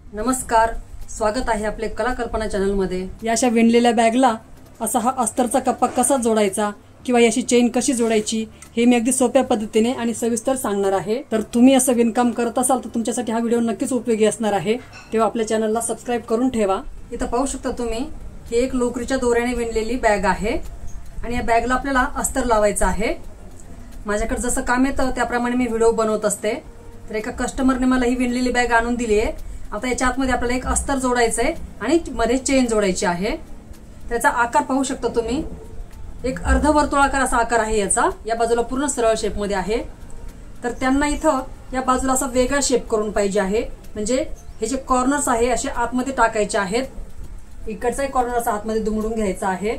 नमस्कार, स्वागत आहे आपले कला कल्पना चॅनल मध्ये। या अशा विणलेल्या बॅगला असा हा अस्तरचा कप्पा कसा जोडायचा किंवा याची चेन कशी जोडायची हे मी अगदी सोप्या पद्धतीने आणि सविस्तर सांगणार आहे। तर तुम्ही असं विणकाम करत असाल तर तुमच्यासाठी हा व्हिडिओ नक्कीच उपयोगी असणार आहे। तेव्हा आपल्या चॅनलला सबस्क्राइब करून ठेवा। इथं पाहू शकता तुम्ही ही एक लोकरीच्या दोऱ्याने विणलेली बॅग आहे आणि या बॅगला आपल्याला अस्तर लावायचं आहे। माझ्याकडे जसं काम येतं त्याप्रमाणे मी व्हिडिओ बनवत असते। तर एका कस्टमरने मला ही विणलेली बॅग आणून दिली आहे। आता याच्या आतमध्ये आपल्याला एक अस्तर जोडायचं आहे आणि मध्ये चेन जोडायची आहे। त्याचा आकार पाहू शकता तुम्ही, एक अर्धवर्तुळाकार असा आकार आहे याचा। या बाजूला पूर्ण सरळ शेप मध्ये आहे। तर त्यांना इथं या बाजूला असा वेगळा शेप करून पाहिजे आहे, म्हणजे हे जे कॉर्नर्स आहे असे आतमध्ये टाकायचे आहेत। इकडचाही कॉर्नर असा आतमध्ये दुमडून घ्यायचा आहे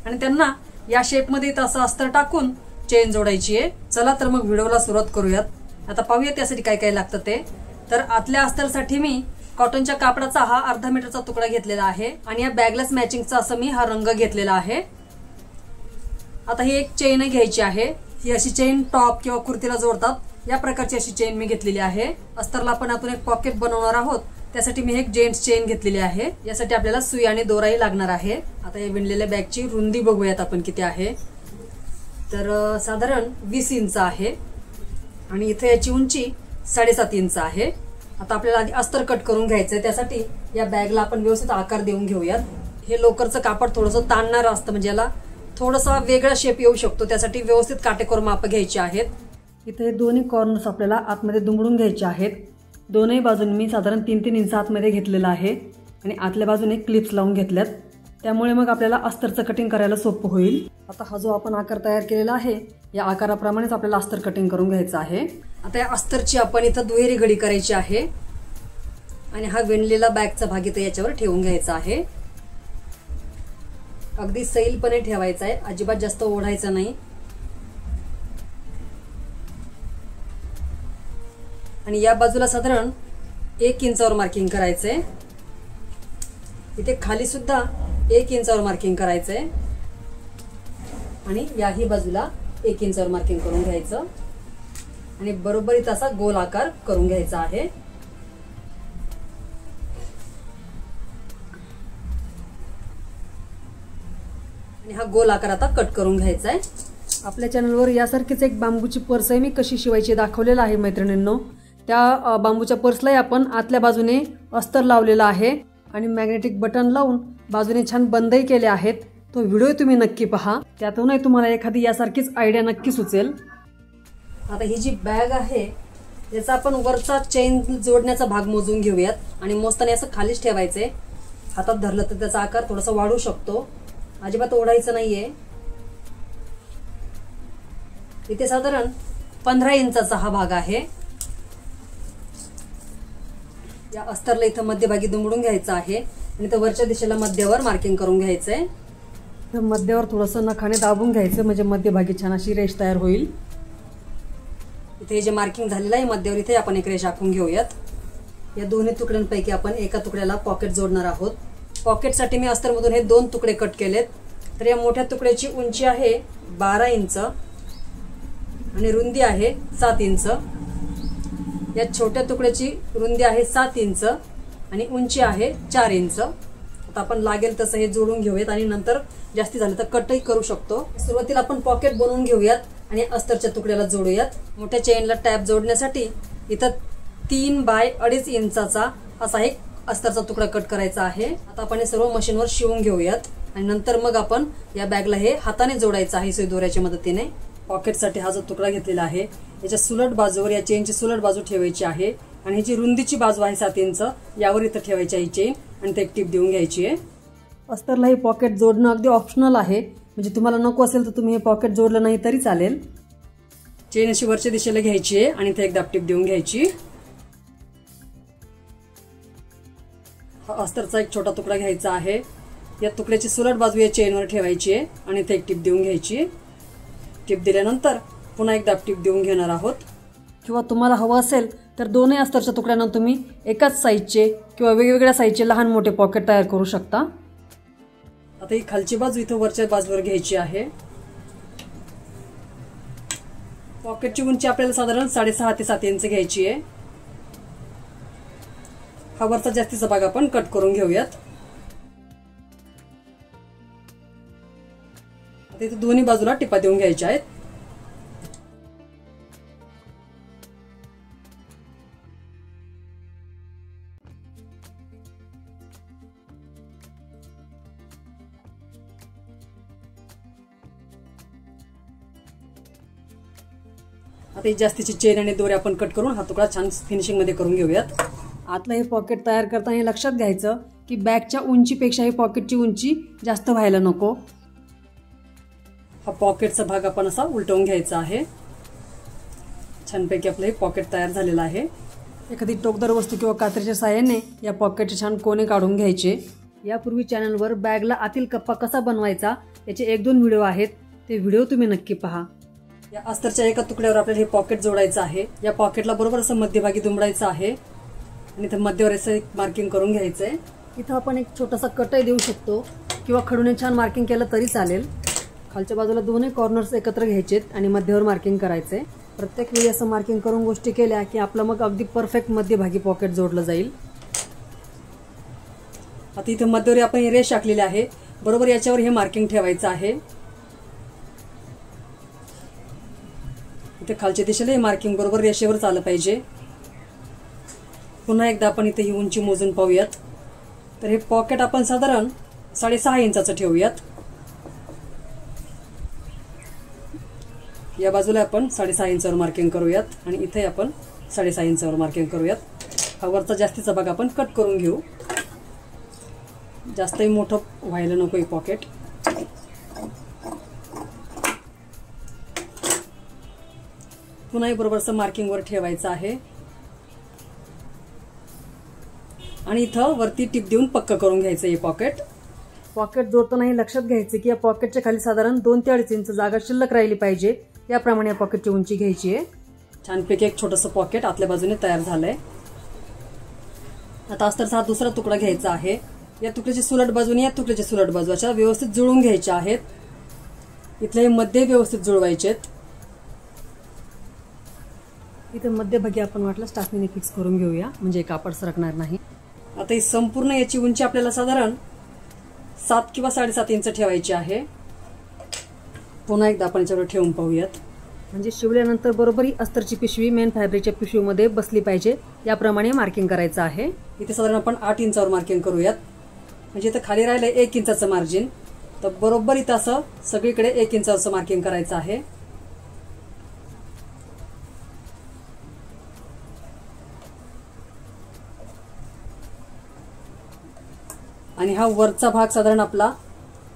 आणि त्यांना या शेप मध्ये इथं असं अस्तर टाकून चेन जोडायची आहे। चला तर मग व्हिडिओला सुरुवात करूयात। आता पाहूया त्यासाठी काय काय लागतं ते। तर आतल्या अस्तरसाठी मी कॉटनच्या कापडाचा हा अर्धा मीटरचा तुकडा घेतलेला आहे आणि या बॅगलाच मॅचिंगचा असं मी हा रंग घेतलेला आहे। आता ही एक चेन घ्यायची आहे। ही अशी चेन टॉप किंवा कुर्तीला जोडतात या प्रकारची अशी चेन मी घेतलेली आहे। अस्तरला आपण आतून एक पॉकेट बनवणार आहोत, त्यासाठी मी एक जेंट्स चेन घेतलेली आहे। यासाठी आपल्याला सुई आणि दोराही लागणार आहे। आता या विणलेल्या बॅगची रुंदी बघूयात आपण किती आहे। तर साधारण 20 इंच आहे आणि इथे याची उंची 7.5 इंच आहे। आता आपल्याला आधी अस्तर कट करून घ्यायचंय, त्यासाठी या बॅगला आपण व्यवस्थित आकार देऊन घेऊयात। हे लोकरचं कापड थोडंसं ताणणार असतं, म्हणजे याला थोडासा वेगळा शेप येऊ शकतो, त्यासाठी व्यवस्थित काटेकोर माप घ्यायची आहेत। इथे हे दोन्ही कॉर्नर्स आपल्याला आतमध्ये दुमडून घ्यायचे आहेत। दोन्ही बाजूंनी मी साधारण 3-3 इंच आतमध्ये घेतलेला आहे आणि आतल्या बाजूने क्लिप्स लावून घेतल्यात, त्यामुळे मग आपल्याला अस्तरचं कटिंग करायला सोपं होईल। आता हा जो आपण आकार तयार केलेला आहे या आकाराप्रमाणेच आपल्याला अस्तर कटिंग करून घ्यायचं आहे। आता या अस्तरची आपण इथं दुहेरी घडी करायची आहे आणि हा विणलेला बॅगचा भाग इथं याच्यावर ठेवून घ्यायचा आहे। अगदी सैलपणे ठेवायचा आहे, अजिबात जास्त ओढायचं नाही। आणि या बाजूला साधारण 1 इंचावर मार्किंग करायचंय। इथे खाली सुद्धा 1 इंचावर मार्किंग करायचंय आणि याही बाजूला 1 इंचावर मार्किंग करून घ्यायचं आणि बरोबर इथं असा गोल आकार करून घ्यायचा आहे। आणि हा गोल आकार आता कट करून घ्यायचा आहे। आपल्या चॅनलवर यासारखीच एक बांबूची पर्स आहे, मी कशी शिवायची दाखवलेला आहे मैत्रिणींनो। त्या बांबूच्या पर्सलाही आपण आतल्या बाजूने अस्तर लावलेला आहे आणि मॅग्नेटिक बटन लावून बाजूने छान बंदही केले आहेत। तो व्हिडिओ तुम्ही नक्की पहा, त्यातूनही तुम्हाला एखादी यासारखीच आयडिया नक्की सुचेल। आता ही जी बॅग आहे याचा आपण वरचा चेन जोडण्याचा भाग मोजून घेऊयात आणि मोजताना असं खालीच ठेवायचंय। हातात धरलं तर त्याचा आकार थोडासा वाढू शकतो, अजिबात ओढायचं नाहीये। इथे साधारण 15 इंचाचा हा भाग आहे। या अस्तरला इथं मध्यभागी दुमडून घ्यायचं आहे आणि इथं वरच्या दिशेला मध्यावर मार्किंग करून घ्यायचंय। तर मध्यावर थोडंसं नखाने दाबून घ्यायचं, म्हणजे मध्यभागी छान अशी रेष तयार होईल। इथे जे मार्किंग झालेलं आहे मध्यावर, इथे आपण एक रेष आखून घेऊयात। या दोन्ही तुकड्यांपैकी आपण एका तुकड्याला पॉकेट जोडणार आहोत। पॉकेटसाठी मी अस्तरमधून हे 2 तुकडे कट केलेत। तर या मोठ्या तुकड्याची उंची आहे 12 इंच आणि रुंदी आहे 7 इंच। या छोट्या तुकड्याची रुंदी आहे 7 इंच आणि उंची आहे 4 इंच। आता आपण लागेल तसं हे जोडून घेऊयात आणि नंतर जास्ती झालं तर कटही करू शकतो। सुरुवातीला आपण पॉकेट बनवून घेऊयात आणि अस्तरच्या तुकड्याला जोडूयात। मोठ्या चेनला टॅप जोडण्यासाठी इथं 3 बाय 2.5 इंचाचा असा एक अस्तरचा तुकडा कट करायचा आहे। आता आपण हे सर्व मशीनवर शिवून घेऊयात आणि नंतर मग आपण या बॅगला हे हाताने जोडायचं आहे सुई दोऱ्याच्या मदतीने। पॉकेटसाठी हा जो तुकडा घेतलेला आहे याच्या सुलट बाजूवर या चेनची सुलट बाजू ठेवायची आहे आणि ह्याची रुंदीची बाजू आहे 7 इंच, यावर इथं ठेवायची आहे चेन आणि ते एक टीप देऊन घ्यायची आहे। अस्तरला हे पॉकेट जोडणं अगदी ऑप्शनल आहे, म्हणजे तुम्हाला नको असेल तर तुम्ही हे पॉकेट जोडलं नाही तरी चालेल। चेन अशी वरच्या दिशेला घ्यायची आहे आणि ते एक दाबटीप देऊन घ्यायची। हा अस्तरचा एक छोटा तुकडा घ्यायचा आहे। या तुकड्याची सुलट बाजू या चेनवर ठेवायची आहे आणि ते एक टीप देऊन घ्यायची। टीप दिल्यानंतर पुन्हा एक दाबटीप देऊन घेणार आहोत। किंवा तुम्हाला हवं असेल तर दोन्ही अस्तरच्या तुकड्यांना तुम्ही एकाच साईजचे किंवा वेगवेगळ्या साईजचे लहान मोठे पॉकेट तयार करू शकता। आता ही खालची बाजू इथं वरच्या बाजूवर घ्यायची आहे। पॉकेटची उंची आपल्याला साधारण 6.5 ते 7 इंच घ्यायची आहे। हा वरचा जास्तीचा भाग आपण कट करून घेऊयात। आता इथे दोन्ही बाजूला टिपा देऊन घ्यायच्या आहेत। आता ही जास्तीची चेन आणि दोरे आपण कट करून हा तुकडा छान फिनिशिंग मध्ये करून घेऊयात। आतलं हे पॉकेट तयार करताना हे लक्षात घ्यायचं की बॅगच्या उंचीपेक्षा हे पॉकेटची उंची जास्त व्हायला नको। हा पॉकेटचा भाग आपण असा उलटवून घ्यायचा आहे। छानपैकी आपलं हे पॉकेट तयार झालेलं आहे। एखादी टोकदार वस्तू किंवा कात्रीच्या साहाय्याने या पॉकेटचे छान कोने काढून घ्यायचे। यापूर्वी चॅनलवर बॅगला आतील कप्पा कसा बनवायचा याचे 1-2 व्हिडिओ आहेत, ते व्हिडिओ तुम्ही नक्की पहा। या अस्तरच्या एका तुकड्यावर आपल्याला हे पॉकेट जोडायचं आहे। या पॉकेटला बरोबर असं मध्यभागी दुमडायचं आहे आणि इथे मध्यवर असं एक मार्किंग करून घ्यायचंय। इथं आपण एक छोटासा कटही देऊ शकतो किंवा खडूने छान मार्किंग केलं तरी चालेल। खालच्या बाजूला दोन्ही कॉर्नर्स एकत्र घ्यायचेत आणि मध्यावर मार्किंग करायचंय। प्रत्येक वेळी असं मार्किंग करून गोष्टी केल्या की आपलं मग अगदी परफेक्ट मध्यभागी पॉकेट जोडलं जाईल। आता इथे मध्यवर आपण रेष आखलेली आहे, बरोबर याच्यावर हे मार्किंग ठेवायचं आहे। इथे खालच्या दिशेला हे मार्किंग बरोबर रेषेवर आलं पाहिजे। पुन्हा एकदा आपण इथे ही उंची मोजून पाहूयात। तर हे पॉकेट आपण साधारण 6.5 इंचाचं ठेवूयात। या बाजूला आपण 6.5 इंचावर मार्किंग करूयात आणि इथे आपण 6.5 इंचावर मार्किंग करूयात। हा वरचा जास्तीचा भाग आपण कट करून घेऊ, जास्तही मोठं व्हायला नको हे पॉकेट। पुन्हा बरोबर असं मार्किंग वर ठेवायचं आहे आणि इथं वरती टिप देऊन पक्क करून घ्यायचं हे पॉकेट। पॉकेट जोडताना हे लक्षात घ्यायचं की या पॉकेटच्या खाली साधारण 2 ते 2.5 इंच जागा शिल्लक राहिली पाहिजे, याप्रमाणे या पॉकेटची उंची घ्यायची आहे। छानपैकी एक छोटंसं पॉकेट आतल्या बाजूने तयार झालंय। आता अस्तरचा हा दुसरा तुकडा घ्यायचा आहे। या तुकड्याची सुलट बाजूने या तुकड्याची सुलट बाजू अशा व्यवस्थित जुळवून घ्यायच्या आहेत। इथले मध्ये व्यवस्थित जुळवायचेत। इथे मध्यभागी आपण वाटलं टाचणीने फिक्स करून घेऊया, म्हणजे कापड सरकणार नाही। आता ही संपूर्ण याची उंची आपल्याला साधारण 7 किंवा 7.5 इंच ठेवायची आहे। पुन्हा एकदा आपण याच्यावर ठेवून पाहूयात, म्हणजे शिवल्यानंतर बरोबर ही अस्तरची पिशवी मेन फॅब्रिकच्या पिशवीमध्ये बसली पाहिजे, याप्रमाणे मार्किंग करायचं आहे। इथे साधारण आपण 8 इंचावर मार्किंग करूयात, म्हणजे इथं खाली राहिलंय 1 इंचाचं मार्जिन, तर बरोबर इथं असं सगळीकडे 1 इंचाचं मार्किंग करायचं आहे। आणि हा वरचा भाग साधारण आपला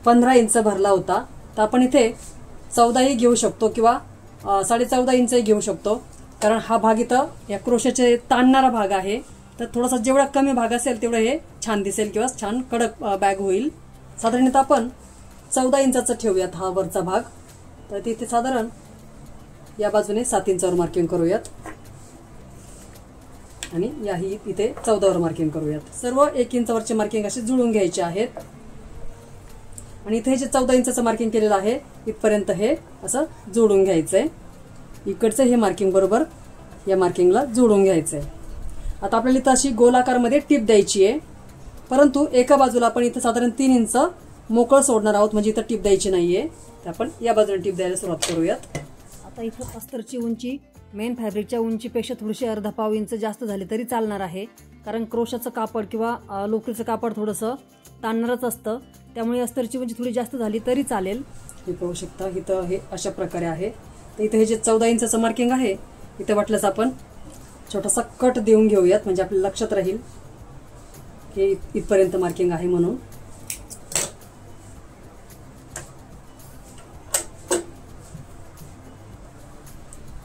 15 इंच भरला होता, तर आपण इथे 14ही घेऊ शकतो किंवा 14.5 इंचही घेऊ शकतो, कारण हा भाग इथं या क्रोशाचे ताणणारा भाग आहे। तर थोडासा जेवढा कमी भाग असेल तेवढं हे छान दिसेल किंवा छान कडक बॅग होईल। साधारणतः आपण 14 इंचाचं ठेवूयात हा वरचा भाग। तर तिथे साधारण या बाजूने 7 इंचावर मार्किंग करूयात आणि याही इथे 14वर मार्किंग करूयात। सर्व 1 इंचावरचे मार्किंग असे जुळून घ्यायचे आहेत आणि इथे जे 14 इंचाचं मार्किंग केलेलं आहे इथपर्यंत हे असं जोडून घ्यायचंय। इकडचं हे मार्किंग बरोबर या मार्किंगला जोडून घ्यायचंय। आता आपल्याला इथं अशी गोलाकारमध्ये टिप द्यायची आहे, परंतु एका बाजूला आपण इथं साधारण 3 इंच मोकळं सोडणार आहोत, म्हणजे इथं टिप द्यायची नाहीये। तर आपण या बाजूने टिप द्यायला सुरुवात करूयात। आता इथं अस्तरची उंची मेन फॅब्रिकच्या उंचीपेक्षा थोडीशी अर्धा पाव इंच जास्त झाली तरी चालणार आहे, कारण क्रोशाचं कापड किंवा लोकरीचं कापड थोडंसं ताणणारच असतं, त्यामुळे अस्तरची उंची थोडी जास्त झाली तरी चालेल। हे पाहू शकता इथं हे अशा प्रकारे आहे। तर इथे हे जे 14 इंचाचं मार्किंग आहे इथे वाटलंच आपण छोटासा कट देऊन घेऊयात, म्हणजे आपल्या लक्षात राहील की इथपर्यंत मार्किंग आहे म्हणून।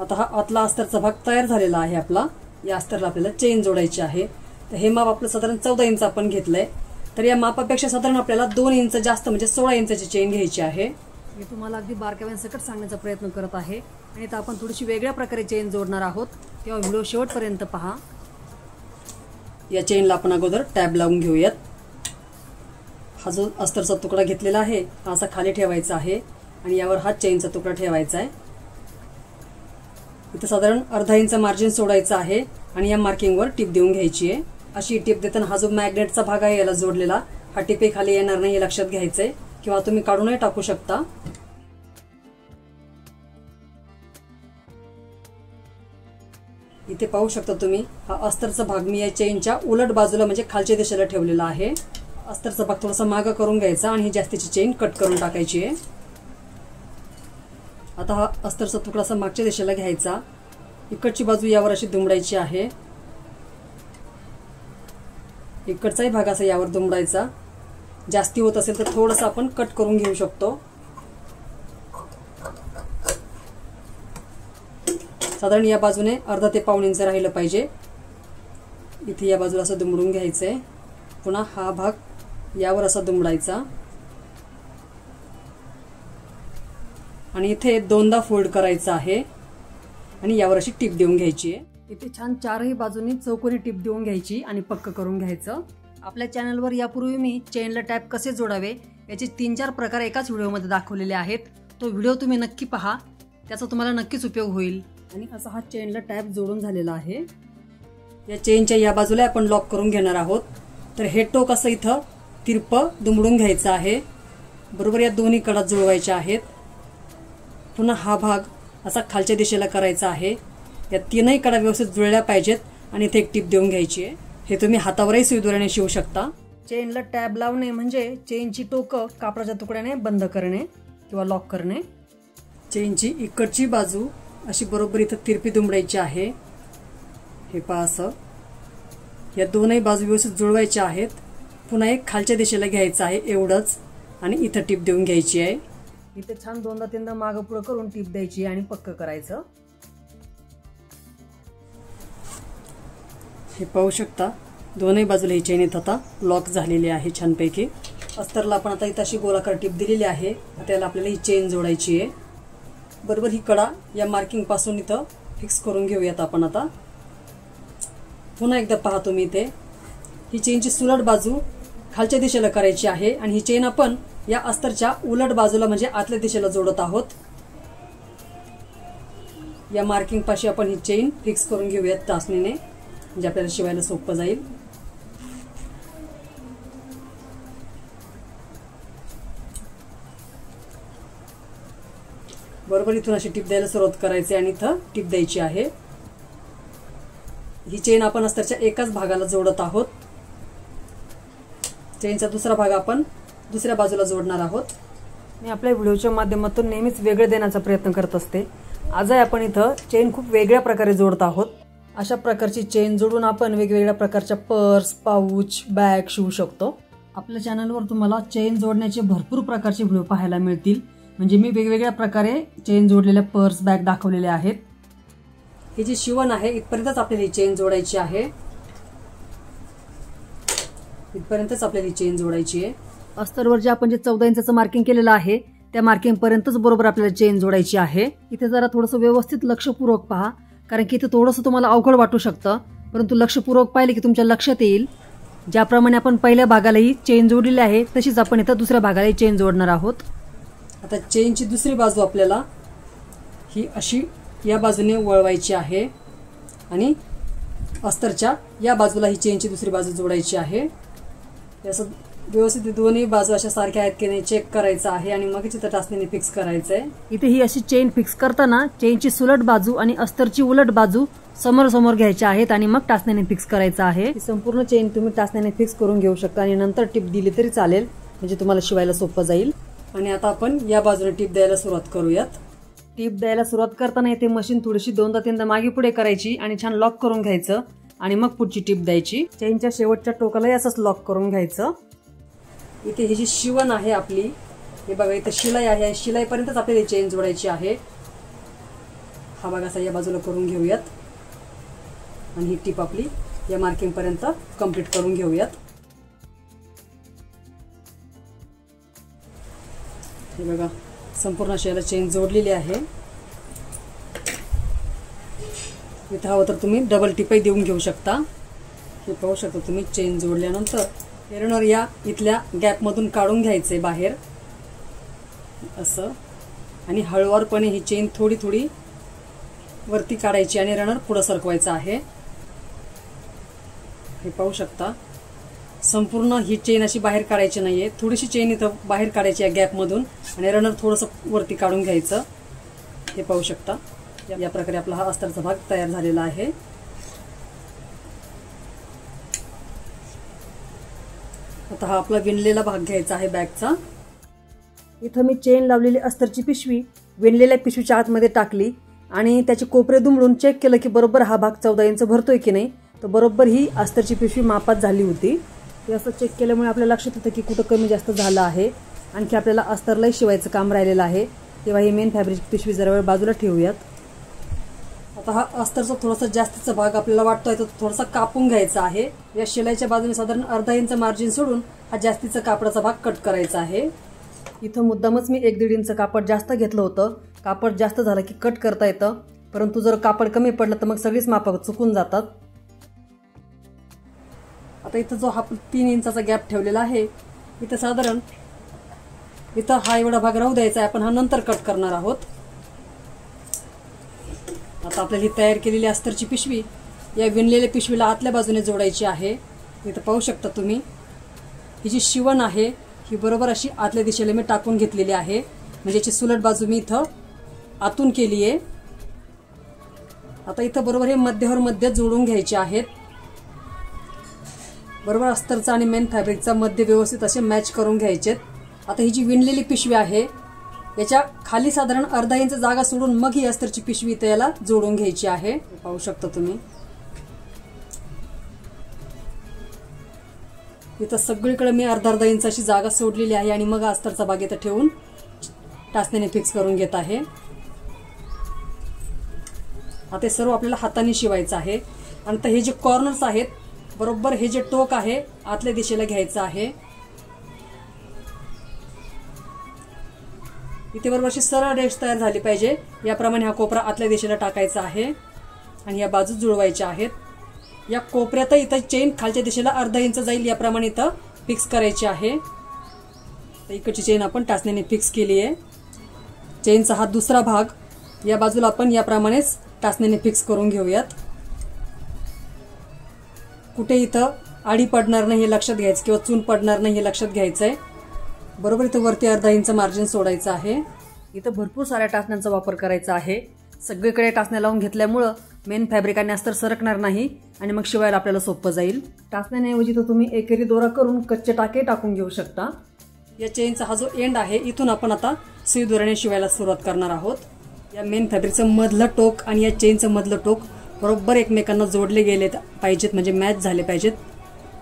आता हा आतला अस्तरचा भाग तयार झालेला आहे आपला। या अस्तरला आपल्याला चेन जोडायची आहे, तर हे माप आपलं साधारण 14 इंच आपण घेतलंय, तर या मापापेक्षा साधारण आपल्याला 2 इंच जास्त म्हणजे 16 इंचाची चेन घ्यायची आहे। मी तुम्हाला अगदी बारकाव्यांसकट सांगण्याचा प्रयत्न करत आहे आणि आता आपण थोडीशी वेगळ्या प्रकारे चेन जोडणार आहोत, तेव्हा व्हिडिओ शेवटपर्यंत पहा। या चेनला आपण अगोदर टॅब लावून घेऊयात। हा जो अस्तरचा तुकडा घेतलेला आहे हा असा खाली ठेवायचा आहे आणि यावर हा चेनचा तुकडा ठेवायचा आहे। इथं साधारण अर्धा इंच मार्जिन सोडायचं आहे आणि या मार्किंगवर टिप देऊन घ्यायची आहे। अशी टीप देताना हा जो मॅग्नेटचा भाग आहे याला जोडलेला, हा टिपे खाली येणार नाही हे लक्षात घ्यायचंय, किंवा तुम्ही काढूनही टाकू शकता. इथे पाहू शकता तुम्ही, हा अस्तरचा भाग मी या चेनच्या उलट बाजूला म्हणजे खालच्या दिशेला ठेवलेला आहे. अस्तरचा भाग थोडासा मागं करून घ्यायचा आणि ही जास्तीची चेन कट करून टाकायची आहे. आता हा अस्तरचा तुकडा असा मागच्या दिशेला घ्यायचा, इकडची बाजू यावर अशी दुमडायची आहे, इकडचाही भाग असा यावर दुमडायचा. जास्ती होत असेल तर थोडंसं आपण कट करून घेऊ शकतो. साधारण या बाजूने अर्धा ते पाऊण इंच राहिलं पाहिजे. इथे या बाजूला असं दुमडून घ्यायचंय, पुन्हा हा भाग यावर असा दुमडायचा आणि इथे दोनदा फोल्ड करायचा आहे आणि यावर अशी टिप देऊन घ्यायची आहे. इथे छान चारही बाजूंनी चौकोनी टिप देऊन घ्यायची आणि पक्क करून घ्यायचं. आपल्या चॅनलवर यापूर्वी मी चेनला टॅप कसे जोडावे याचे 3-4 प्रकार एकाच व्हिडिओमध्ये दाखवलेले आहेत. तो व्हिडिओ तुम्ही नक्की पहा, त्याचा तुम्हाला नक्कीच उपयोग होईल. आणि असा हा चेनला टॅप जोडून झालेला आहे. या चेनच्या या बाजूला आपण लॉक करून घेणार आहोत. तर हे टोक असं इथं तिरप दुमडून घ्यायचं आहे, बरोबर या दोन्ही कडा जुळवायच्या आहेत. पुन्हा हा भाग असा खालच्या दिशेला करायचा आहे. या तीनही कडा व्यवस्थित जुळल्या पाहिजेत आणि इथे एक टिप देऊन घ्यायची आहे. हे तुम्ही हातावरही सुई दोऱ्याने शिवू शकता. चेनला टॅब लावणे म्हणजे चेनची टोकं कापडाच्या तुकड्याने बंद करणे किंवा लॉक करणे. चेनची इकडची बाजू अशी बरोबर इथं तिरपी दुमडायची आहे. हे पहा असं या दोनही बाजू व्यवस्थित जुळवायच्या आहेत. पुन्हा एक खालच्या दिशेला घ्यायचं आहे एवढंच आणि इथं टिप देऊन घ्यायची आहे. इथे छान 2दा-3दा मागं पुढं करून टिप द्यायची आणि पक्क करायचं. हे पाहू शकता दोनही बाजूला ही चेन इथं आता लॉक झालेली आहे छानपैकी. अस्तरला आपण आता इथं अशी गोलाकार टिप दिलेली आहे, त्याला आपल्याला ही चेन जोडायची आहे. बरोबर ही कडा या मार्किंग पासून इथं फिक्स करून घेऊयात आपण. आता पुन्हा एकदा पहा तुम्ही, इथे ही चेनची सुलट बाजू खालच्या दिशेला करायची आहे आणि ही चेन आपण या अस्तरच्या उलट बाजूला म्हणजे आतल्या दिशेला जोडत आहोत. या मार्किंग पाशी आपण ही चेन फिक्स करून घेऊयात टाचणीने, म्हणजे आपल्याला शिवायला सोपं जाईल. बरोबर इथून अशी टिप द्यायला सुरुवात करायची आणि इथं टिप द्यायची आहे. ही चेन आपण अस्तरच्या एकाच भागाला जोडत आहोत. चेनचा दुसरा भाग आपण दुसऱ्या बाजूला जोडणार आहोत. मी आपल्या व्हिडिओच्या माध्यमातून नेहमीच वेगळे देण्याचा प्रयत्न करत असते. आजही आपण इथं चेन खूप वेगळ्या प्रकारे जोडत आहोत. अशा प्रकारची चेन जोडून आपण वेगवेगळ्या प्रकारच्या पर्स, पाऊच, बॅग शिवू शकतो. आपल्या चॅनलवर तुम्हाला चेन जोडण्याचे भरपूर प्रकारचे व्हिडिओ पाहायला मिळतील. म्हणजे मी वेगवेगळ्या प्रकारे चेन जोडलेल्या पर्स, बॅग दाखवलेले आहेत. ही जी शिवण आहे इथपर्यंतच आपल्याला ही चेन जोडायची आहे. इथपर्यंतच आपल्याला ही चेन जोडायची आहे. अस्तरवर जे आपण 14 इंचाचं मार्किंग केलेलं आहे त्या मार्किंग पर्यंतच बरोबर आपल्याला चेन जोडायची आहे. इथे जरा थोडंसं व्यवस्थित लक्षपूर्वक पहा, कारण की इथे थोडंसं तुम्हाला अवघड वाटू शकतं, परंतु लक्षपूर्वक पाहिले की तुमच्या लक्षात येईल. ज्याप्रमाणे आपण पहिल्या भागालाही चेन जोडलेली आहे तशीच आपण इथं दुसऱ्या भागालाही चेन जोडणार आहोत. आता चेनची दुसरी बाजू आपल्याला ही अशी या बाजूने वळवायची आहे आणि अस्तरच्या या बाजूला ही चेनची दुसरी बाजू जोडायची आहे. असं व्यवस्थित दोन्ही बाजू अशा सारख्या आहेत की नाही चेक करायचं आहे आणि मग इथं टाचणीने फिक्स करायचं आहे. इथे ही अशी चेन फिक्स करताना चेनची सुलट बाजू आणि अस्तरची उलट बाजू समोर समोर घ्यायच्या आहेत आणि मग टाचणीने फिक्स करायचं आहे. संपूर्ण चेन तुम्ही टाचणीने फिक्स करून घेऊ शकता आणि नंतर टिप दिली तरी चालेल, म्हणजे तुम्हाला शिवायला सोपं जाईल. आणि आता आपण या बाजूने टिप द्यायला सुरुवात करूयात. टिप द्यायला सुरुवात करताना इथे मशीन थोडीशी 2दा-3दा मागे पुढे करायची आणि छान लॉक करून घ्यायचं आणि मग पुढची टिप द्यायची. चेनच्या शेवटच्या टोकालाही असंच लॉक करून घ्यायचं. इथे ही जी शिवण आहे आपली, हे बघा इथे शिलाई आहे, शिलाईपर्यंतच आपल्याला चेन जोडायची आहे. हा भाग असा या बाजूला करून घेऊयात आणि ही टिप आपली या मार्किंग पर्यंत कंप्लीट करून घेऊयात. हे बघा संपूर्ण अशी चेन जोडलेली आहे. इथं हवं तर तुम्ही डबल टिपही देऊन घेऊ शकता. हे पाहू शकता तुम्ही चेन जोडल्यानंतर रनर या इथल्या गॅपमधून काढून घ्यायचे बाहेर असं आणि हळूवारपणे ही चेन थोडी थोडी वरती काढायची आणि रनर पुढे सरकवायचा आहे. हे पाहू शकता, संपूर्ण ही चेन अशी बाहेर काढायची नाहीये, थोडीशी चेन इथं बाहेर काढायची या गॅपमधून आणि रनर थोडंसं वरती काढून घ्यायचं. हे पाहू शकता, या प्रकारे आपला हा अस्तरचा भाग तयार झालेला आहे. आता हा आपला विणलेला भाग घ्यायचा आहे बॅगचा. इथं मी चेन लावलेली अस्तरची पिशवी विणलेल्या पिशवीच्या आतमध्ये टाकली आणि त्याचे कोपरे दुमडून चेक केलं की बरोबर हा भाग 14 इंच भरतोय की नाही. तर बरोबर ही अस्तरची पिशवी मापात झाली होती. ते असं चेक केल्यामुळे आपल्या लक्षात येतं की कुठं कमी जास्त झालं आहे. आणखी आपल्याला अस्तरलाही शिवायचं काम राहिलेलं आहे, तेव्हा ही मेन फॅब्रिक पिशवी जरा वेळ बाजूला ठेवूयात. आता हा अस्तरचा थोडासा जास्तीचा भाग आपल्याला वाटतोय तो थोडासा कापून घ्यायचा आहे. या शिलाईच्या बाजूने साधारण अर्धा इंच मार्जिन सोडून हा जास्तीचा कापडाचा भाग कट करायचा आहे. इथं मुद्दामच मी 1-1.5 इंच कापड जास्त घेतलं होतं. कापड जास्त झालं की कट करता येतं, परंतु जर कापड कमी पडलं तर मग सगळीच मापं चुकून जातात. आता इथं जो हा 3 इंचाचा गॅप ठेवलेला आहे, इथं साधारण इथं हा एवढा भाग राहू द्यायचा आहे. आपण हा नंतर कट करणार आहोत. आता आपल्याला ही तयार केलेली अस्तरची पिशवी या विणलेल्या पिशवीला आतल्या बाजूने जोडायची आहे. इथं पाहू शकता तुम्ही, ही जी शिवण आहे ही बरोबर अशी आतल्या दिशेला मी टाकून घेतलेली आहे. म्हणजे याची सुलट बाजू मी इथं आतून केली आहे. आता इथं बरोबर हे मध्यावर मध्य जोडून घ्यायचे आहेत. बरोबर अस्तरचा आणि मेन फॅब्रिकचा मध्य व्यवस्थित असे मॅच करून घ्यायचे. आता ही जी विणलेली पिशवी आहे याच्या खाली साधारण अर्धा इंच जागा सोडून मग ही अस्तरची पिशवी इथं याला जोडून घ्यायची आहे. पाहू शकता तुम्ही, इथं सगळीकडे मी अर्धा इंच अशी जागा सोडलेली आहे आणि मग अस्तरचा भाग इथं ठेवून टाचण्याने फिक्स करून घेत आहे. आता हे सर्व आपल्याला हाताने शिवायचं आहे. आणि हे जे कॉर्नर्स आहेत बरोबर हे जे टोक आहे आतल्या दिशेला घ्यायचं आहे. इथे बरोबर अशी सरळ रेष तयार झाली पाहिजे. याप्रमाणे हा कोपरा आतल्या दिशेला टाकायचा आहे आणि या बाजू जुळवायच्या आहेत. या कोपऱ्यात इथं चेन खालच्या दिशेला अर्धा इंच जाईल याप्रमाणे इथं फिक्स करायची आहे. तर इकडची चेन आपण टाचण्याने फिक्स केली आहे. चेनचा हा दुसरा भाग या बाजूला आपण याप्रमाणेच टाचण्याने फिक्स करून घेऊयात. कुठे इथं आडी पडणार नाही हे लक्षात घ्यायचं किंवा चून पडणार नाही हे लक्षात घ्यायचंय. बरोबर इथं वरती अर्धा इंच मार्जिन सोडायचं आहे. इथं भरपूर साऱ्या टाचण्यांचा वापर करायचा आहे. सगळीकडे टाचण्या लावून घेतल्यामुळं मेन फॅब्रिक आणि अस्तर सरकणार नाही आणि मग शिवायला आपल्याला सोपं जाईल. टाचण्याऐवजी तर तुम्ही एकेरी दोरा करून कच्चे टाके टाकून घेऊ शकता. या चेनचा हा जो एंड आहे इथून आपण आता सुई दोऱ्याने शिवायला सुरुवात करणार आहोत. या मेन फॅब्रिकचं मधलं टोक आणि या चेनचं मधलं टोक बरोबर एकमेकांना जोडले गेले पाहिजेत, म्हणजे मॅच झाले पाहिजेत.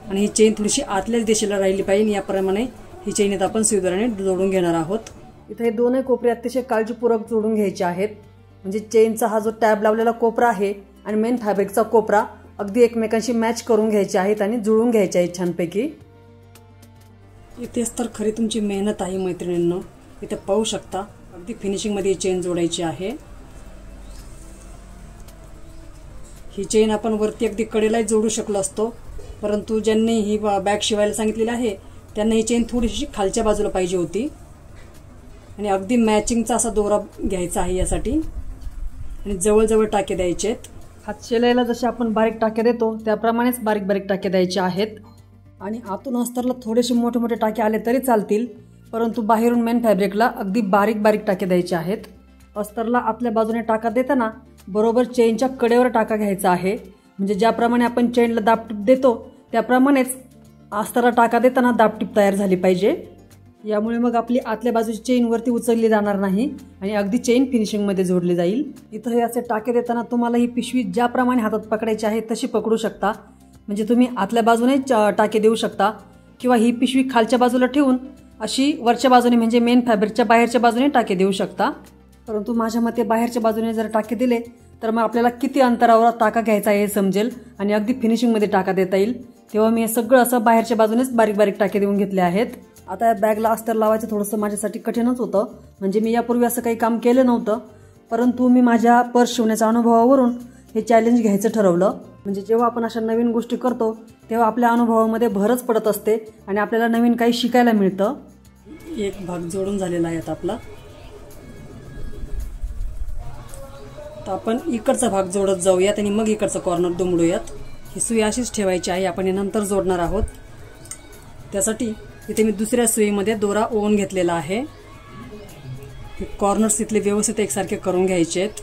आणि ही चेन थोडीशी आतल्याच दिशेला राहिली पाहिजे. याप्रमाणे ही चेन इथं आपण सुई दोऱ्याने जोडून घेणार आहोत. इथं हे दोन्ही कोपरे अतिशय काळजीपूर्वक जोडून घ्यायचे आहेत. म्हणजे चेनचा हा जो टॅब लावलेला कोपरा आहे आणि मेन फॅब्रिकचा कोपरा अगदी एकमेकांशी मॅच करून घ्यायचे आहेत आणि जुळून घ्यायचे आहेत छानपैकी. इथेच तर खरी तुमची मेहनत आहे मैत्रिणींनो. इथे पाहू शकता अगदी फिनिशिंगमध्ये ही चेन जोडायची आहे. ही चेन आपण वरती अगदी कडेलाही जोडू शकलो असतो, परंतु ज्यांनी ही बॅग शिवायला सांगितलेली आहे त्यांना ही चेन थोडीशी खालच्या बाजूला पाहिजे होती आणि अगदी मॅचिंगचा असा दोरा घ्यायचा आहे यासाठी. आणि जवळजवळ टाके द्यायचे आहेत. हात शिलाईला जसे आपण बारीक टाके देतो त्याप्रमाणेच बारीक बारीक टाके द्यायचे आहेत. आणि आतून अस्तरला थोडेसे मोठे मोठे टाके आले तरी चालतील, परंतु बाहेरून मेन फॅब्रिकला अगदी बारीक बारीक टाके द्यायचे आहेत. अस्तरला आतल्या बाजूने टाका देताना बरोबर चेनच्या कडेवर टाका घ्यायचा आहे. म्हणजे ज्याप्रमाणे आपण चेनला दाबटीप देतो त्याप्रमाणेच अस्तरला टाका देताना दाबटीप तयार झाली पाहिजे. यामुळे मग आपली आतल्या बाजूची चेन वरती उचलली जाणार नाही आणि अगदी चेन फिनिशिंगमध्ये जोडली जाईल. इथं हे असे टाके देताना तुम्हाला ही पिशवी ज्याप्रमाणे हातात पकडायची आहे तशी पकडू शकता. म्हणजे तुम्ही आतल्या बाजूने टाके देऊ शकता किंवा ही पिशवी खालच्या बाजूला ठेवून अशी वरच्या बाजूने म्हणजे मेन फॅब्रिकच्या बाहेरच्या बाजूने टाके देऊ शकता. परंतु माझ्या मते बाहेरच्या बाजूने जर टाके दिले तर मग आपल्याला किती अंतरावर टाका घ्यायचा आहे हे समजेल आणि अगदी फिनिशिंगमध्ये टाका देता येईल. तेव्हा मी हे सगळं असं बाहेरच्या बाजूनेच बारीक बारीक टाके देऊन घेतले आहेत. आता या बॅगला अस्तर लावायचं थोडंसं माझ्यासाठी कठीणच होतं. म्हणजे मी यापूर्वी असं काही काम केलं नव्हतं, परंतु मी माझ्या पर्स शिवण्याच्या अनुभवावरून हे चॅलेंज घ्यायचं ठरवलं. म्हणजे जेव्हा आपण अशा नवीन गोष्टी करतो तेव्हा आपल्या अनुभवामध्ये भरच पडत असते आणि आपल्याला नवीन काही शिकायला मिळतं. एक भाग जोडून झालेला आहे आता आपला. तर आपण इकडचा भाग जोडत जाऊयात आणि मग इकडचा कॉर्नर दुमडूयात. ही सुई अशीच ठेवायची आहे, आपण हे नंतर जोडणार आहोत। त्यासाठी इथे मी दुसऱ्या सुईमध्ये दोरा ओवून घेतलेला आहे। कॉर्नर्स इथले व्यवस्थित एकसारखे करून घ्यायचे आहेत।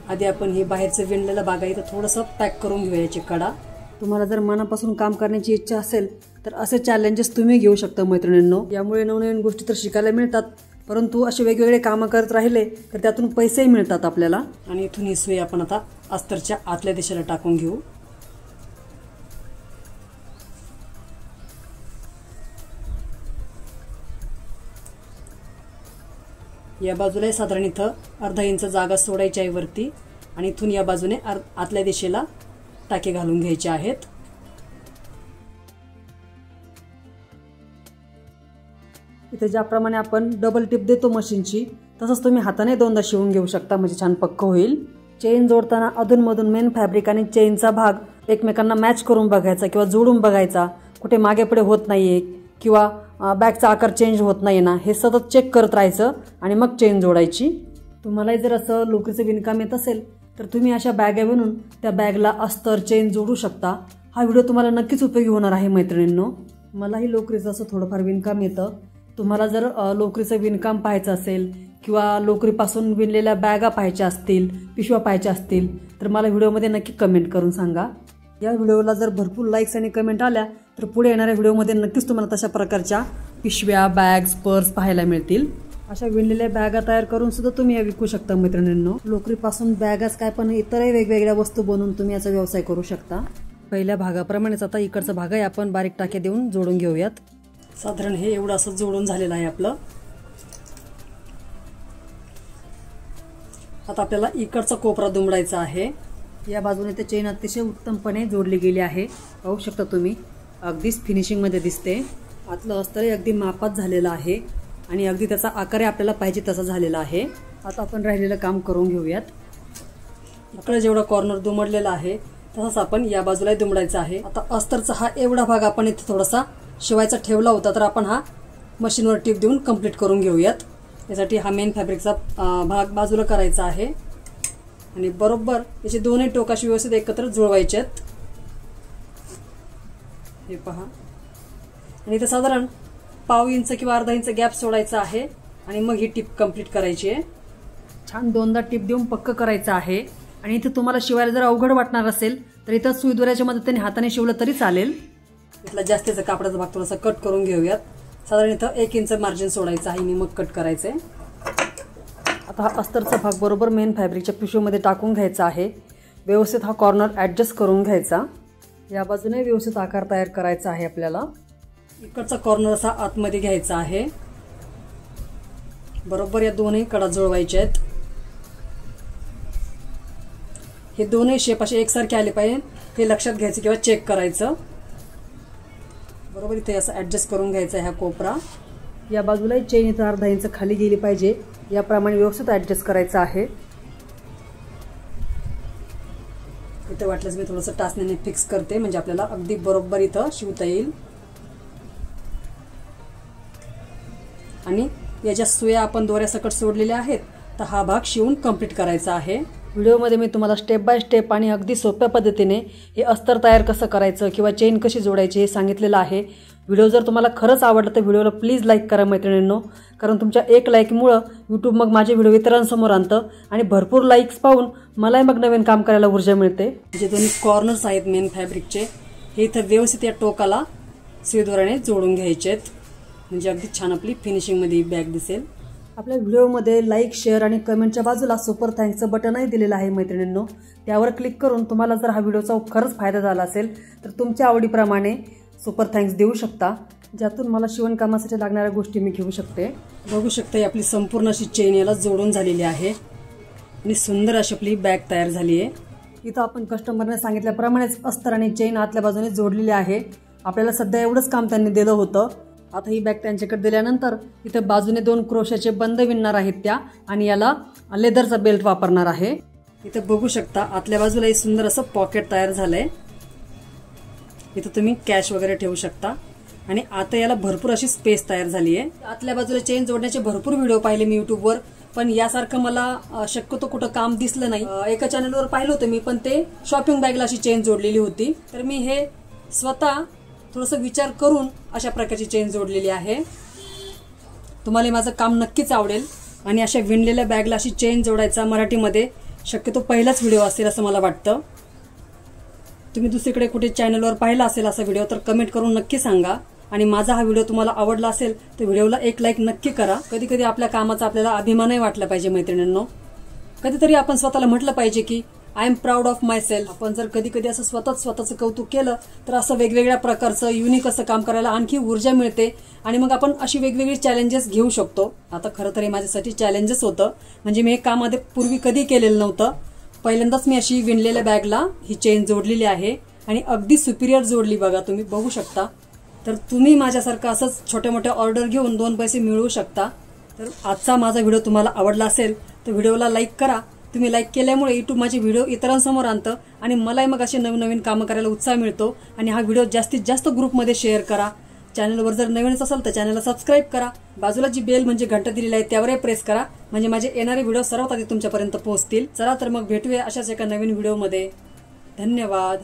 आधी आपण ही बाहेरचं विणलेलं भाग इथं थोडंसं पॅक करून घेऊया याची कडा। तुम्हाला जर मनापासून काम करण्याची इच्छा असेल तर असे चॅलेंजेस तुम्ही घेऊ शकता मैत्रिणींनो। यामुळे नवनवीन गोष्टी तर शिकायला मिळतात, परंतु असे वेगवेगळे कामं करत राहिले तर त्यातून पैसेही मिळतात आपल्याला। आणि इथून ही सुई आपण आता अस्तरच्या आतल्या दिशेला टाकून घेऊ। या बाजूला साधारण इथं अर्धा इंच जागा सोडायची आहे वरती, आणि इथून या बाजूने आतल्या दिशेला टाके घालून घ्यायचे आहेत। इथे ज्याप्रमाणे आपण डबल टिप देतो मशीनची, तसंच तुम्ही हाताने दोनदा शिवून घेऊ शकता, म्हणजे छान पक्क होईल। चेन जोडताना अधूनमधून मेन फॅब्रिक आणि चेनचा भाग एकमेकांना मॅच करून बघायचा किंवा जोडून बघायचा, कुठे मागे पुढे होत नाहीये किंवा बॅगचा आकार चेंज होत नाही ना, हे सतत चेक करत राहायचं आणि मग चेन जोडायची। तुम्हालाही जर असं लोकरीचं विणकाम येत असेल तर तुम्ही अशा बॅगा बनवून त्या बॅगला अस्तर चेन जोडू शकता। हा व्हिडिओ तुम्हाला नक्कीच उपयोगी होणार आहे मैत्रिणींनो। मलाही लोकरीचं असं थोडंफार विणकाम येतं। तुम्हाला जर लोकरीचं विणकाम पाहायचं असेल किंवा लोकरीपासून विणलेल्या बॅगा पाहायच्या असतील, पिशव्या पाहायच्या असतील तर मला व्हिडिओमध्ये नक्की कमेंट करून सांगा। या व्हिडिओला जर भरपूर लाईक्स आणि कमेंट आल्या तर पुढे येणाऱ्या व्हिडिओमध्ये नक्कीच तुम्हाला तशा प्रकारच्या पिशव्या, बॅग्स, पर्स पाहायला मिळतील। अशा विणलेल्या बॅगा तयार करून सुद्धा तुम्ही या विकू शकता मैत्रिणींनो। लोकरीपासून बॅगाच काय पण इतरही वेगवेगळ्या वस्तू बनवून तुम्ही याचा व्यवसाय करू शकता। पहिल्या भागाप्रमाणेच आता इकडचा भाग आहे आपण बारीक टाके देऊन जोडून घेऊयात। साधारण हे एवढं असं जोडून झालेलं आहे आपलं। आता आपल्याला इकडचा कोपरा दुमडायचा आहे। या बाजूने ते चेन अतिशय उत्तमपणे जोडली गेली आहे, पाहू शकता तुम्ही, अगदीच फिनिशिंग मध्ये दिसते। आतलं अस्तर अगदी मापात झालेलं आहे आणि अगदी त्याचा आकार आपल्याला पाहिजे तसा झालेला आहे। आता आपण राहिलेलं काम करून घेऊयात। इकडे जेवढा कॉर्नर दुमडलेला आहे तसंच आपण या बाजूला दुमडायचा आहे। आता अस्तरचा हा एवढा भाग आपण इथे थोडासा शिवायचा ठेवला होता, तर आपण हा मशीनवर टिप देऊन कंप्लीट करून घेऊयात। यासाठी हा मेन फॅब्रिकचा भाग बाजूला करायचा आहे आणि बरोबर याचे दोन्ही टोकाशी व्यवस्थित एकत्र जुळवायचे आहेत। हे पहा, आणि इथे साधारण पाव इंच किंवा अर्धा इंच गॅप सोडायचा आहे आणि मग ही टिप कंप्लीट करायची आहे। छान दोनदा टिप देऊन पक्क करायचं आहे। आणि इथे तुम्हाला शिवायला जर अवघड वाटणार असेल तर इथं सुई दोऱ्याच्या मदतीने हाताने शिवलं तरी चालेल। इथला जास्तीचा कापडाचा भाग थोडासा कट करून घेऊयात। साधारण इथं 1 इंच मार्जिन सोडायचं आहे आणि मग कट करायचंय। आता हा अस्तरचा भाग बरोबर मेन फॅब्रिकच्या पिशवीमध्ये टाकून घ्यायचा आहे। व्यवस्थित हा कॉर्नर ॲडजस्ट करून घ्यायचा। या बाजूने व्यवस्थित आकार तयार करायचा आहे आपल्याला। इकडचा कॉर्नर असा आतमध्ये घ्यायचा आहे। बरोबर या दोन्ही कडा जुळवायच्या आहेत। हे दोन्ही शेप असे एकसारखे आले पाहिजे हे लक्षात घ्यायचं किंवा चेक करायचं। बरोबर इथे असं ॲडजस्ट करून घ्यायचा आहे हा कोपरा। या बाजूला चेन इथं अर्धा इंच खाली गेली पाहिजे, याप्रमाणे व्यवस्थित ॲडजस्ट करायचं आहे। इथे वाटल्यास मी थोडंसं टाचण्याने फिक्स करते, म्हणजे आपल्याला अगदी बरोबर इथं शिवता येईल। आणि याच्या सुया आपण दोऱ्यासकट सोडलेल्या आहेत, तर हा भाग शिवून कंप्लीट करायचा आहे। व्हिडिओमध्ये मी तुम्हाला स्टेप बाय स्टेप आणि अगदी सोप्या पद्धतीने हे अस्तर तयार कसं करायचं किंवा चेन कशी जोडायची हे सांगितलेलं आहे। व्हिडिओ जर तुम्हाला खरंच आवडला तर व्हिडिओला प्लीज लाईक करा मैत्रिणींनो, कारण तुमच्या एक लाईकमुळं यूट्यूब मग माझे व्हिडिओ इतरांसमोर आणतं आणि भरपूर लाईक्स पाहून मलाही मग नवीन काम करायला ऊर्जा मिळते। जे दोन्ही कॉर्नर्स आहेत मेन फॅब्रिकचे हे इथं व्यवस्थित या टोकाला सुई दोऱ्याने जोडून घ्यायचे आहेत, म्हणजे अगदी छान आपली फिनिशिंगमध्ये बॅग दिसेल। आपल्या व्हिडिओमध्ये लाईक, शेअर आणि कमेंटच्या बाजूला सुपर थँक्सचं बटनही दिलेलं आहे मैत्रिणींनो। त्यावर क्लिक करून तुम्हाला जर हा व्हिडिओचा खरंच फायदा झाला असेल तर तुमच्या आवडीप्रमाणे सुपर थँक्स देऊ शकता, ज्यातून मला शिवणकामासाठी लागणाऱ्या गोष्टी मी घेऊ शकते। बघू शकता आपली संपूर्ण अशी चेन याला जोडून झालेली आहे आणि सुंदर अशी आपली बॅग तयार झाली आहे। इथं आपण कस्टमरने सांगितल्याप्रमाणेच अस्तर आणि चेन आतल्या बाजूने जोडलेली आहे। आपल्याला सध्या एवढंच काम त्यांनी दिलं होतं। आता ही बॅग त्यांच्याकडे दिल्यानंतर इथे बाजूने 2 क्रोशाचे बंद विणणार आहेत त्या, आणि याला लेदरचा बेल्ट वापरणार आहे। इथे बघू शकता आतल्या बाजूला एक सुंदर असं पॉकेट तयार झालंय। इथे तुम्ही कॅश वगैरे ठेवू शकता आणि आता याला भरपूर अशी स्पेस तयार झाली आहे। आतल्या बाजूला चेन जोडण्याचे भरपूर व्हिडिओ पाहिले मी यूट्यूबवर, पण यासारखं मला शक्यतो कुठं काम दिसलं नाही। एका चॅनलवर पाहिलं होतं मी, पण ते शॉपिंग बॅगला अशी चेन जोडलेली होती। तर मी हे स्वतः थोडंसं विचार करून अशा प्रकारची चेन जोडलेली आहे। तुम्हाला माझं काम नक्कीच आवडेल आणि अशा विणलेल्या बॅगला अशी चेन जोडायचा मराठीमध्ये शक्यतो पहिलाच व्हिडिओ असेल असं मला वाटतं। तुम्ही दुसरीकडे कुठे चॅनलवर पाहिला असेल असा व्हिडिओ तर कमेंट करून नक्की सांगा। आणि माझा हा व्हिडिओ तुम्हाला आवडला असेल तर व्हिडिओला एक लाईक नक्की करा। कधी कधी आपल्या कामाचा आपल्याला अभिमानही वाटला पाहिजे मैत्रिणींनो। कधीतरी आपण स्वतःला म्हटलं पाहिजे की I am proud of my self. आपण जर कधी कधी असं स्वतःचं कौतुक केलं तर असं वेगवेगळ्या प्रकारचं युनिक असं काम करायला आणखी ऊर्जा मिळते आणि मग आपण अशी वेगवेगळी चॅलेंजेस घेऊ शकतो। आता खरं तर हे माझ्यासाठी चॅलेंजेस होतं, म्हणजे मी हे काम आधी पूर्वी कधी केलेलं नव्हतं। पहिल्यांदाच मी अशी विणलेल्या बॅगला ही चेन जोडलेली आहे आणि अगदी सुपिरियर जोडली बघा, तुम्ही बघू शकता। तर तुम्ही माझ्यासारखं असंच छोट्या मोठ्या ऑर्डर घेऊन 2 पैसे मिळवू शकता। तर आजचा माझा व्हिडिओ तुम्हाला आवडला असेल तर व्हिडिओला लाईक करा। तुम्ही लाईक केल्यामुळे YouTube माझे व्हिडिओ इतरांसमोर आणतं आणि मलाही मग असे नवीन कामं करायला उत्साह मिळतो। आणि हा व्हिडिओ जास्तीत जास्त ग्रुपमध्ये शेअर करा। चॅनलवर जर नवीनच असाल तर चॅनलला सबस्क्राईब करा। बाजूला जी बेल म्हणजे घंटा दिलेली आहे त्यावरही प्रेस करा, म्हणजे माझे येणारे व्हिडिओ सर्वात आधी तुमच्यापर्यंत पोहोचतील। चला तर मग भेटूया अशाच एका नवीन व्हिडिओमध्ये। धन्यवाद।